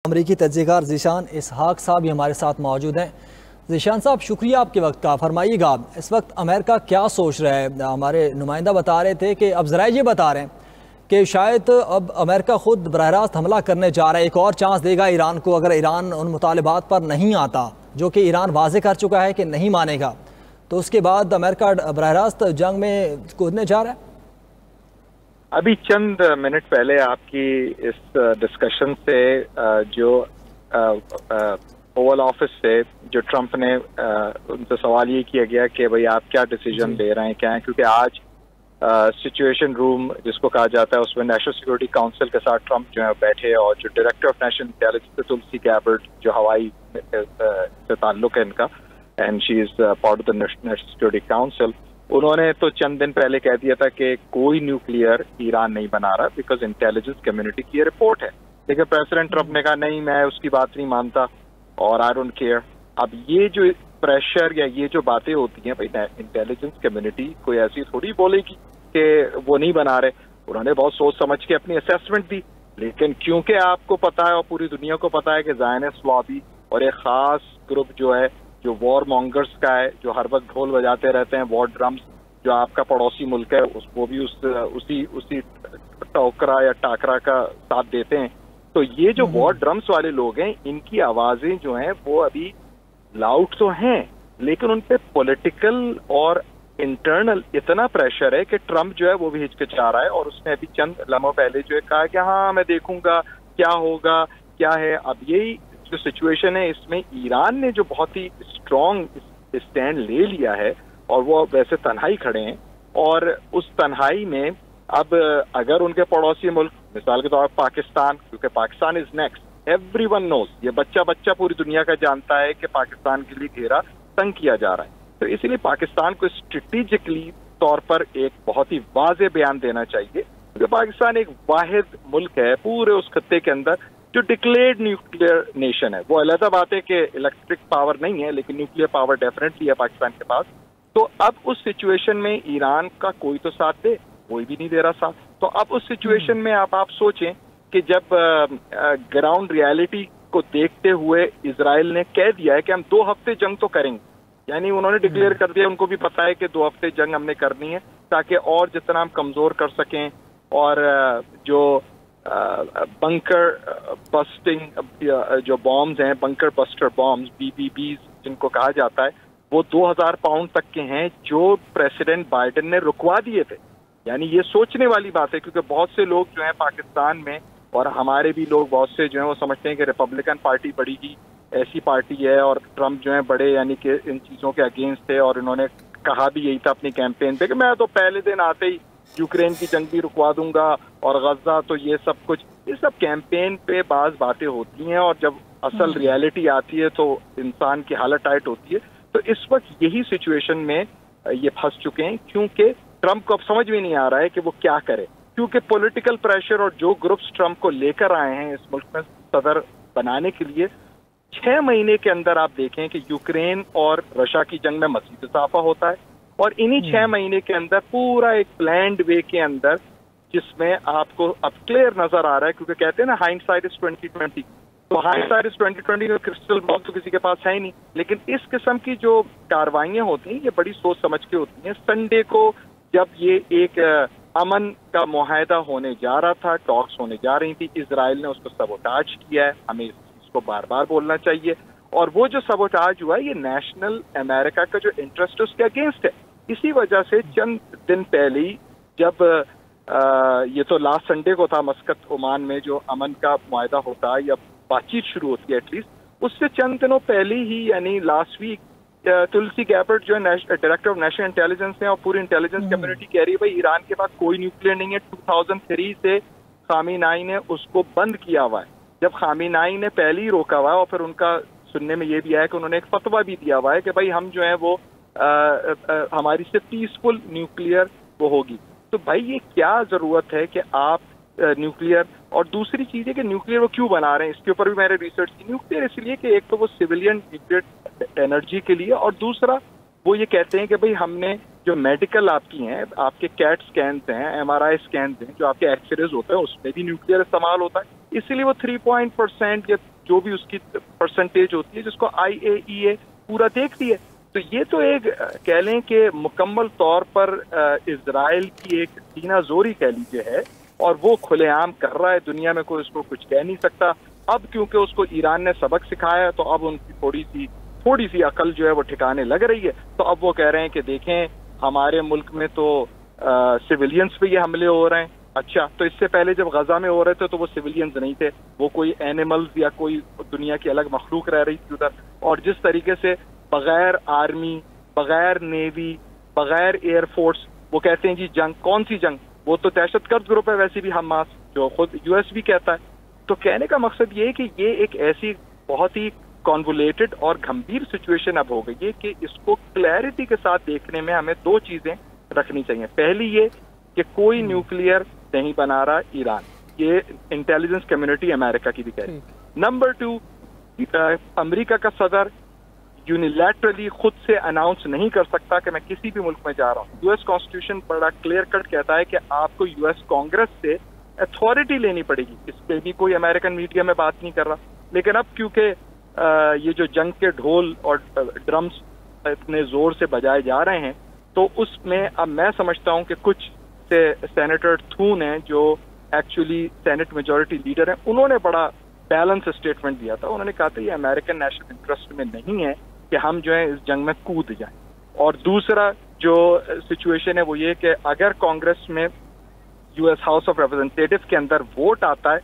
अमरीकी तज्ज़ेकार ज़ीशान इसहाक साहब भी हमारे साथ मौजूद हैं। ज़ीशान साहब, शुक्रिया आपके वक्त का। फरमाइएगा, इस वक्त अमेरिका क्या सोच रहा है? हमारे नुमाइंदा बता रहे थे कि अब ज़रा ये बता रहे हैं कि शायद अब अमेरिका खुद बरह रास्त हमला करने जा रहा है, एक और चांस देगा ईरान को अगर ईरान उन मुतालिबात पर नहीं आता, जो कि ईरान वाज़े कर चुका है कि नहीं मानेगा, तो उसके बाद अमेरिका बरह रास्त जंग में कूदने जा रहा है। अभी चंद मिनट पहले आपकी इस डिस्कशन से जो ओवल ऑफिस से जो ट्रंप ने उनसे सवाल ये किया गया कि भाई आप क्या डिसीजन ले रहे हैं, क्या है, क्योंकि आज सिचुएशन रूम जिसको कहा जाता है उसमें नेशनल सिक्योरिटी काउंसिल के साथ ट्रंप जो है बैठे, और जो डायरेक्टर ऑफ नेशनल इंटेलिजेंस तुलसी गैबर्ट जो हवाई से ताल्लुक है इनका, and she is part of the national security council, उन्होंने तो चंद दिन पहले कह दिया था कि कोई न्यूक्लियर ईरान नहीं बना रहा बिकॉज इंटेलिजेंस कम्युनिटी की ये रिपोर्ट है। लेकिन प्रेसिडेंट ट्रंप ने कहा नहीं, मैं उसकी बात नहीं मानता और आई डोंट केयर। अब ये जो प्रेशर या ये जो बातें होती हैं, भाई इंटेलिजेंस कम्युनिटी कोई ऐसी थोड़ी बोलेगी कि वो नहीं बना रहे। उन्होंने बहुत सोच समझ के अपनी असेसमेंट दी, लेकिन क्योंकि आपको पता है और पूरी दुनिया को पता है कि ज़ायनिस्ट लॉबी और एक खास ग्रुप जो है जो वॉर मॉन्गर्स का है, जो हर वक्त ढोल बजाते रहते हैं, वॉर ड्रम्स, जो आपका पड़ोसी मुल्क है उसको भी उसी टोकरा या टाकरा का साथ देते हैं। तो ये जो वॉर ड्रम्स वाले लोग हैं, इनकी आवाजें जो हैं वो अभी लाउड तो हैं, लेकिन उन पे पॉलिटिकल और इंटरनल इतना प्रेशर है कि ट्रंप जो है वो भी हिचकिचा रहा है। और उसने अभी चंद लम्हों पहले जो है कहा कि हाँ मैं देखूंगा क्या होगा क्या है। अब यही जो सिचुएशन है, इसमें ईरान ने जो बहुत ही स्ट्रॉन्ग स्टैंड ले लिया है और वो वैसे तन्हाई खड़े हैं, और उस तन्हाई में अब अगर उनके पड़ोसी मुल्क मिसाल के तौर पर पाकिस्तान, क्योंकि Pakistan is next, everyone knows, ये बच्चा पूरी दुनिया का जानता है कि पाकिस्तान के लिए घेरा तंग किया जा रहा है। तो इसीलिए पाकिस्तान को स्ट्रेटेजिकली तौर पर एक बहुत ही वाज़ेह बयान देना चाहिए, क्योंकि पाकिस्तान एक वाहिद मुल्क है पूरे उस खत्ते के अंदर जो डिक्लेयर्ड न्यूक्लियर नेशन है। वो अलग बात है कि इलेक्ट्रिक पावर नहीं है, लेकिन न्यूक्लियर पावर डेफिनेटली है पाकिस्तान के पास। तो अब उस सिचुएशन में ईरान का कोई तो साथ दे, कोई भी नहीं दे रहा साथ। तो अब उस सिचुएशन में आप सोचें कि जब ग्राउंड रियलिटी को देखते हुए इजराइल ने कह दिया है कि हम 2 हफ्ते जंग तो करेंगे, यानी उन्होंने डिक्लेयर कर दिया, उनको भी पता है कि 2 हफ्ते जंग हमने करनी है ताकि और जितना हम कमजोर कर सकें, और जो बंकर बस्टिंग जो बॉम्ब्स हैं, बंकर बस्टर बॉम्ब्स, BBBs जिनको कहा जाता है, वो 2000 पाउंड तक के हैं जो प्रेसिडेंट बाइडेन ने रुकवा दिए थे। यानी ये सोचने वाली बात है, क्योंकि बहुत से लोग जो हैं पाकिस्तान में, और हमारे भी लोग बहुत से जो हैं वो समझते हैं कि रिपब्लिकन पार्टी बड़ी ही ऐसी पार्टी है और ट्रंप जो है बड़े यानी कि इन चीज़ों के अगेंस्ट थे, और इन्होंने कहा भी यही था अपनी कैंपेन पे कि मैं तो पहले दिन आते ही यूक्रेन की जंग भी रुकवा दूंगा और गजा, तो ये सब कुछ, ये सब कैंपेन पे बाज बातें होती हैं, और जब असल रियलिटी आती है तो इंसान की हालत टाइट होती है। तो इस वक्त यही सिचुएशन में ये फंस चुके हैं, क्योंकि ट्रंप को अब समझ में नहीं आ रहा है कि वो क्या करे, क्योंकि पॉलिटिकल प्रेशर और जो ग्रुप्स ट्रंप को लेकर आए हैं इस मुल्क में सदर बनाने के लिए, 6 महीने के अंदर आप देखें कि यूक्रेन और रशिया की जंग में मज़ीद इजाफा होता है, और इन्हीं 6 महीने के अंदर पूरा एक प्लान्ड वे के अंदर, जिसमें आपको अब क्लियर नजर आ रहा है, क्योंकि कहते हैं ना हाइंडसाइट इज 2020, तो हाइंडसाइट इज 2020 का क्रिस्टल बॉल तो किसी के पास है ही नहीं। लेकिन इस किस्म की जो कार्रवाइयां होती हैं ये बड़ी सोच समझ के होती हैं। संडे को जब ये एक अमन का मुआहदा होने जा रहा था, टॉक्स होने जा रही थी, इजराइल ने उसको सबोटाज किया है, हमें इस चीज को बार बार बोलना चाहिए। और वो जो सबोटाज हुआ है ये नेशनल अमेरिका का जो इंटरेस्ट है उसके अगेंस्ट है। इसी वजह से चंद दिन पहले ही जब ये तो लास्ट संडे को था, मस्कत ओमान में जो अमन का मुआहदा होता है या बातचीत शुरू होती है एटलीस्ट, उससे चंद दिनों पहले ही यानी लास्ट वीक तुलसी गैबर्ट जो है डायरेक्टर ऑफ नेशनल इंटेलिजेंस है और पूरी इंटेलिजेंस कम्युनिटी कह रही है भाई ईरान के पास कोई न्यूक्लियर नहीं है। 2003 से खामेनेई ने उसको बंद किया हुआ है, जब खामेनेई ने पहले ही रोका हुआ है, और फिर उनका सुनने में ये भी आया कि उन्होंने एक फतवा भी दिया हुआ है कि भाई हम जो है वो हमारी से पीसफुल न्यूक्लियर वो होगी। तो भाई ये क्या जरूरत है कि आप न्यूक्लियर, और दूसरी चीज है कि न्यूक्लियर वो क्यों बना रहे हैं, इसके ऊपर भी मैंने रिसर्च की। न्यूक्लियर इसलिए कि एक तो वो सिविलियन न्यूक्लियर एनर्जी के लिए, और दूसरा वो ये कहते हैं कि भाई हमने जो मेडिकल आपकी हैं, आपके कैट स्कैन हैं, MRI स्कैन हैं, जो आपके एक्सरेज होते हैं, उसमें भी न्यूक्लियर इस्तेमाल होता है। इसीलिए वो 3% या जो भी उसकी परसेंटेज होती है जिसको IAEA पूरा देखती है। तो ये तो एक कह लें कि मुकम्मल तौर पर इजराइल की एक सीना जोरी कह लीजिए है, और वो खुलेआम कर रहा है, दुनिया में कोई उसको कुछ कह नहीं सकता। अब क्योंकि उसको ईरान ने सबक सिखाया तो अब उनकी थोड़ी सी अकल जो है वो ठिकाने लग रही है। तो अब वो कह रहे हैं कि देखें हमारे मुल्क में तो सिविलियंस पे ये हमले हो रहे हैं। अच्छा, तो इससे पहले जब गजा में हो रहे थे तो वो सिविलियंस नहीं थे, वो कोई एनिमल्स या कोई दुनिया की अलग मखलूक रह रही थी उधर। और जिस तरीके से बगैर आर्मी, बगैर नेवी, बगैर एयरफोर्स, वो कहते हैं जी जंग, कौन सी जंग, वो तो दहशतगर्द ग्रुप है वैसे भी, हमास, जो खुद US भी कहता है। तो कहने का मकसद ये है कि ये एक ऐसी बहुत ही कॉन्वुलेटेड और गंभीर सिचुएशन अब हो गई है कि इसको क्लैरिटी के साथ देखने में हमें दो चीजें रखनी चाहिए। पहली ये कि कोई न्यूक्लियर नहीं बना रहा ईरान, ये इंटेलिजेंस कम्युनिटी अमेरिका की भी कह रही है। नंबर 2, अमेरिका का सदर यूनिलैटरली खुद से अनाउंस नहीं कर सकता कि मैं किसी भी मुल्क में जा रहा हूँ। US कॉन्स्टिट्यूशन बड़ा क्लियर कट कहता है कि आपको US कांग्रेस से अथॉरिटी लेनी पड़ेगी। इस पर भी कोई अमेरिकन मीडिया में बात नहीं कर रहा। लेकिन अब क्योंकि ये जो जंग के ढोल और ड्रम्स इतने जोर से बजाए जा रहे हैं, तो उसमें अब मैं समझता हूँ कि कुछ से सेनेटर थून हैं जो एक्चुअली सेनेट मेजॉरिटी लीडर हैं, उन्होंने बड़ा बैलेंस स्टेटमेंट दिया था। उन्होंने कहा था ये अमेरिकन नेशनल इंटरेस्ट में नहीं है कि हम जो है इस जंग में कूद जाएं। और दूसरा जो सिचुएशन है वो ये कि अगर कांग्रेस में US हाउस ऑफ रिप्रेजेंटेटिव के अंदर वोट आता है,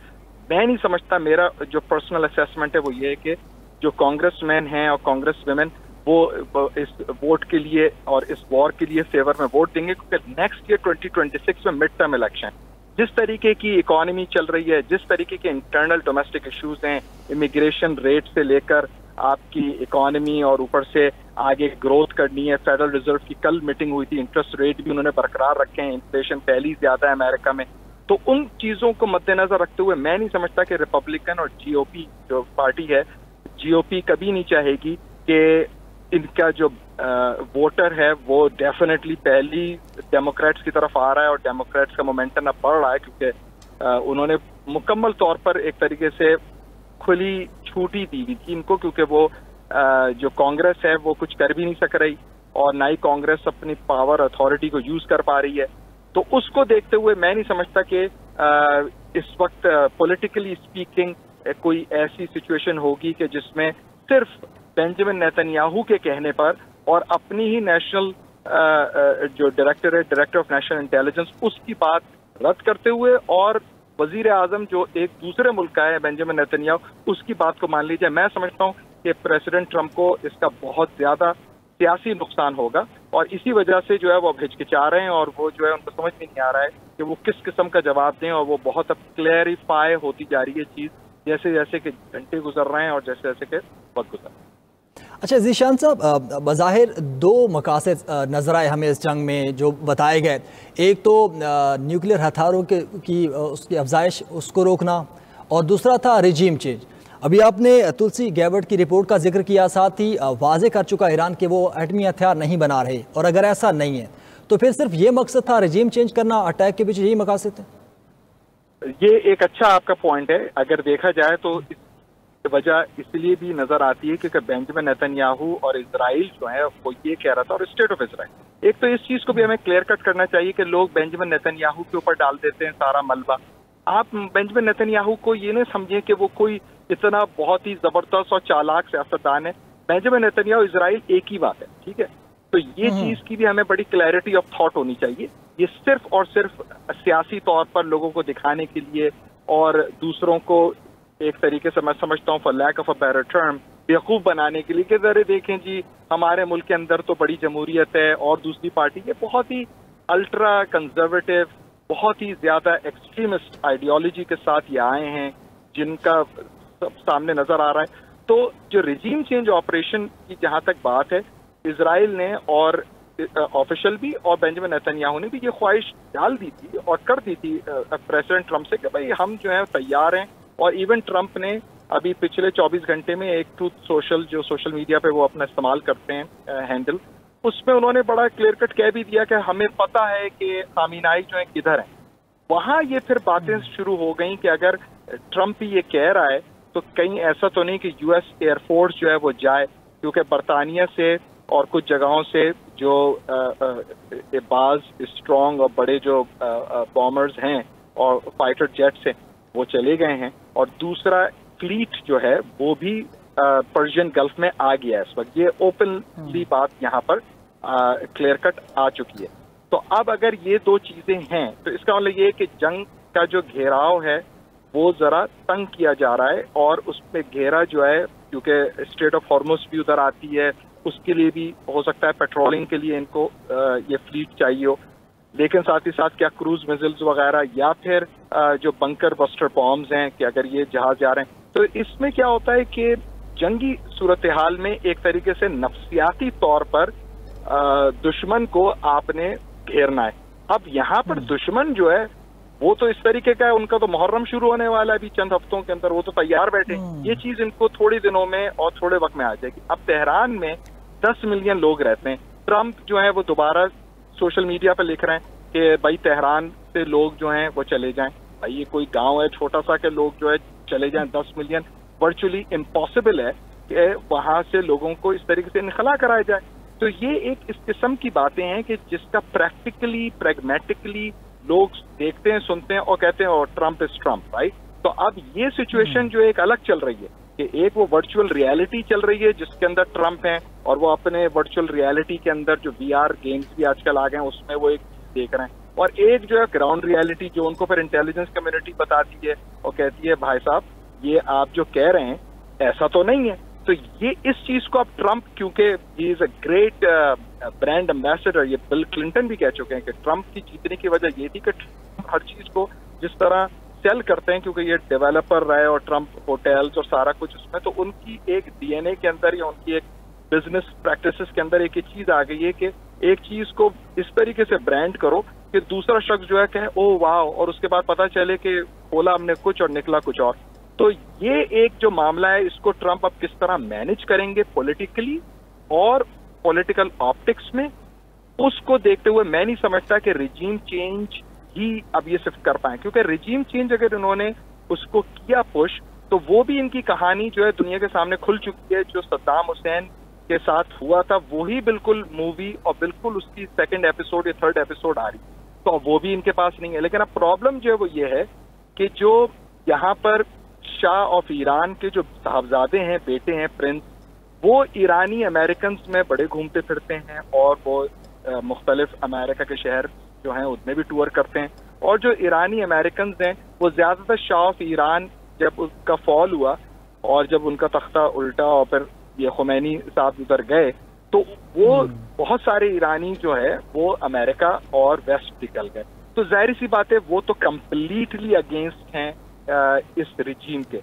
मैं नहीं समझता, मेरा जो पर्सनल असेसमेंट है वो ये है कि जो कांग्रेसमैन हैं और कांग्रेस वुमेन वो इस वोट के लिए और इस वॉर के लिए फेवर में वोट देंगे, क्योंकि नेक्स्ट ईयर 2026 में मिड टर्म इलेक्शन, जिस तरीके की इकोनॉमी चल रही है, जिस तरीके के इंटरनल डोमेस्टिक इश्यूज हैं, इमिग्रेशन रेट से लेकर आपकी इकोनॉमी और ऊपर से आगे ग्रोथ करनी है। फेडरल रिजर्व की कल मीटिंग हुई थी, इंटरेस्ट रेट भी उन्होंने बरकरार रखे हैं, इन्फ्लेशन पहले ही ज्यादा है अमेरिका में। तो उन चीजों को मद्देनजर रखते हुए मैं नहीं समझता कि रिपब्लिकन और GOP जो पार्टी है, GOP कभी नहीं चाहेगी कि इनका जो वोटर है वो डेफिनेटली पहली डेमोक्रेट्स की तरफ आ रहा है, और डेमोक्रेट्स का मोमेंटम अब बढ़ रहा है, क्योंकि उन्होंने मुकम्मल तौर पर एक तरीके से खुली छूट ही दी हुई थी इनको, क्योंकि वो जो कांग्रेस है वो कुछ कर भी नहीं सक रही और ना ही कांग्रेस अपनी पावर अथॉरिटी को यूज कर पा रही है। तो उसको देखते हुए मैं नहीं समझता कि इस वक्त पॉलिटिकली स्पीकिंग कोई ऐसी सिचुएशन होगी कि जिसमें सिर्फ बेंजामिन नेतन्याहू के कहने पर और अपनी ही नेशनल जो डायरेक्टर ऑफ नेशनल इंटेलिजेंस, उसकी बात रद्द करते हुए और वजीर आजम जो एक दूसरे मुल्क का है बेंजामिन नेतन्याहू, उसकी बात को मान लीजिए। मैं समझता हूँ कि प्रेसिडेंट ट्रंप को इसका बहुत ज्यादा सियासी नुकसान होगा, और इसी वजह से जो है वो अब हिचकिचा रहे हैं, और वो जो है उनको समझ में नहीं आ रहा है कि वो किस किस्म का जवाब दें, और वो बहुत अब क्लैरिफाई होती जा रही है चीज, जैसे जैसे कि घंटे गुजर रहे हैं और जैसे जैसे कि वक्त गुजर रहा है। अच्छा ज़ीशान साहब, बज़ाहिर दो मकासद नज़र आए हमें इस जंग में जो बताए गए। एक तो न्यूक्लियर हथियारों की उसकी अफजाइश, उसको रोकना, और दूसरा था रिजीम चेंज। अभी आपने तुलसी गैबर्ट की रिपोर्ट का जिक्र किया, साथ ही वाजे कर चुका ईरान कि वो एटमी हथियार नहीं बना रहे, और अगर ऐसा नहीं है तो फिर सिर्फ ये मकसद था रिजीम चेंज करना, अटैक के पीछे यही मकासद थे? ये एक अच्छा आपका पॉइंट है। अगर देखा जाए तो वजह इसलिए भी नजर आती है क्योंकि बेंजामिन नेतन्याहू और इजराइल जो है वो ये कह रहा था, और स्टेट ऑफ इजराइल, एक तो इस चीज को भी हमें क्लियर कट करना चाहिए कि लोग बेंजामिन नेतन्याहू के ऊपर डाल देते हैं सारा मलबा। आप बेंजामिन नेतन्याहू को ये नहीं समझिए कि वो कोई इतना बहुत ही जबरदस्त और चालाक सियासतदान है। बेंजामिन नेतन्याहू इजराइल एक ही बात है, ठीक है? तो ये चीज की भी हमें बड़ी क्लैरिटी ऑफ थॉट होनी चाहिए। ये सिर्फ और सिर्फ सियासी तौर पर लोगों को दिखाने के लिए और दूसरों को एक तरीके से मैं समझता हूँ for lack of a better term बेवकूफ बनाने के लिए कि जरा देखें जी हमारे मुल्क के अंदर तो बड़ी जमहूरियत है और दूसरी पार्टी के बहुत ही अल्ट्रा कंजर्वेटिव, बहुत ही ज्यादा एक्सट्रीमिस्ट आइडियोलॉजी के साथ ये आए हैं जिनका सब सामने नजर आ रहा है। तो जो रिजीम चेंज ऑपरेशन की जहां तक बात है, इजराइल ने और ऑफिशियल भी और बेंजामिन नेतन्याहू ने भी ये ख्वाहिश डाल दी थी और कर दी थी प्रेसिडेंट ट्रंप से कि भाई हम जो है तैयार हैं। और इवन ट्रंप ने अभी पिछले 24 घंटे में एक ट्रूथ सोशल, जो सोशल मीडिया पे वो अपना इस्तेमाल करते हैं हैंडल, उसमें उन्होंने बड़ा क्लियर कट कह भी दिया कि हमें पता है कि खामिनाई जो है किधर है। वहां ये फिर बातें शुरू हो गई कि अगर ट्रम्प ही ये कह रहा है तो कहीं ऐसा तो नहीं कि यूएस एयरफोर्स जो है वो जाए, क्योंकि बरतानिया से और कुछ जगहों से जो बाज स्ट्रॉन्ग और बड़े जो बॉम्बर्स हैं और फाइटर जेट्स हैं वो चले गए हैं, और दूसरा फ्लीट जो है वो भी पर्शियन गल्फ में आ गया है इस वक्त। ये ओपनली बात यहाँ पर क्लियर कट आ चुकी है। तो अब अगर ये दो चीजें हैं तो इसका मतलब ये है कि जंग का जो घेराव है वो जरा तंग किया जा रहा है, और उसमें घेरा जो है क्योंकि स्ट्रेट ऑफ हॉर्मुज भी उधर आती है, उसके लिए भी हो सकता है पेट्रोलिंग के लिए इनको ये फ्लीट चाहिए हो, लेकिन साथ ही साथ क्या क्रूज मिसाइल्स वगैरह या फिर जो बंकर बस्टर बॉम्ब्स हैं कि अगर ये जहाज जा रहे हैं, तो इसमें क्या होता है कि जंगी सूरत हाल में एक तरीके से नफ्सियाती तौर पर दुश्मन को आपने घेरना है। अब यहाँ पर दुश्मन जो है वो तो इस तरीके का है, उनका तो मुहर्रम शुरू होने वाला है अभी चंद हफ्तों के अंदर, वो तो तैयार बैठे। ये चीज इनको थोड़े दिनों में और थोड़े वक्त में आ जाएगी। अब तेहरान में 10 मिलियन लोग रहते हैं। ट्रम्प जो है वो दोबारा सोशल मीडिया पर लिख रहे हैं कि भाई तेहरान से लोग जो हैं वो चले जाएं। भाई ये कोई गांव है छोटा सा के लोग जो है चले जाएं, 10 मिलियन वर्चुअली इम्पॉसिबल है कि वहां से लोगों को इस तरीके से निखला कराया जाए। तो ये एक इस किस्म की बातें हैं कि जिसका प्रैक्टिकली प्रैग्मेटिकली लोग देखते हैं, सुनते हैं और कहते हैं और ट्रम्प इज ट्रम्प, राइट। तो अब ये सिचुएशन जो एक अलग चल रही है कि एक वो वर्चुअल रियलिटी चल रही है जिसके अंदर ट्रम्प है, और वो अपने वर्चुअल रियलिटी के अंदर जो VR गेम्स भी आजकल आ गए हैं उसमें वो एक देख रहे हैं, और एक जो है ग्राउंड रियलिटी जो उनको फिर इंटेलिजेंस कम्युनिटी बताती है और कहती है भाई साहब ये आप जो कह रहे हैं ऐसा तो नहीं है। तो ये इस चीज को अब ट्रम्प, क्योंकि he is a great brand ambassador, ये बिल क्लिंटन भी कह चुके हैं कि ट्रम्प की जीतने की वजह ये थी कि ट्रम्प हर चीज को जिस तरह सेल करते हैं, क्योंकि ये डेवलपर रहे और ट्रम्प होटल्स और सारा कुछ उसमें, तो उनकी एक DNA के अंदर या उनकी एक बिजनेस प्रैक्टिसेस के अंदर एक चीज आ गई है कि एक चीज को इस तरीके से ब्रांड करो कि दूसरा शख्स जो है कहे ओ वाह, और उसके बाद पता चले कि बोला हमने कुछ और निकला कुछ और। तो ये एक जो मामला है इसको ट्रम्प अब किस तरह मैनेज करेंगे पॉलिटिकली और पॉलिटिकल ऑप्टिक्स में, उसको देखते हुए मैं नहीं समझता कि रिजीम चेंज ही अब ये सिर्फ कर पाए, क्योंकि रिजीम चेंज अगर इन्होंने उसको किया पुश तो वो भी इनकी कहानी जो है दुनिया के सामने खुल चुकी है। जो सद्दाम हुसैन के साथ हुआ था वही बिल्कुल मूवी और बिल्कुल उसकी 2nd एपिसोड या 3rd एपिसोड आ रही, तो वो भी इनके पास नहीं है। लेकिन अब प्रॉब्लम जो है वो ये है कि जो यहाँ पर शाह ऑफ ईरान के जो साहबजादे हैं, बेटे हैं, प्रिंस, वो ईरानी अमेरिकन में बड़े घूमते फिरते हैं और वो मुख्तलिफ अमेरिका के शहर जो हैं उनमें भी टूर करते हैं, और जो ईरानी अमेरिकन हैं वो ज्यादातर शाह ऑफ ईरान जब उसका फॉल हुआ और जब उनका तख्ता उल्टा और फिर ये खुमैनी साहब उधर गए तो वो बहुत सारे ईरानी जो है वो अमेरिका और वेस्ट निकल गए। तो जाहिर सी बात है वो तो कम्प्लीटली अगेंस्ट हैं इस रिजीम के।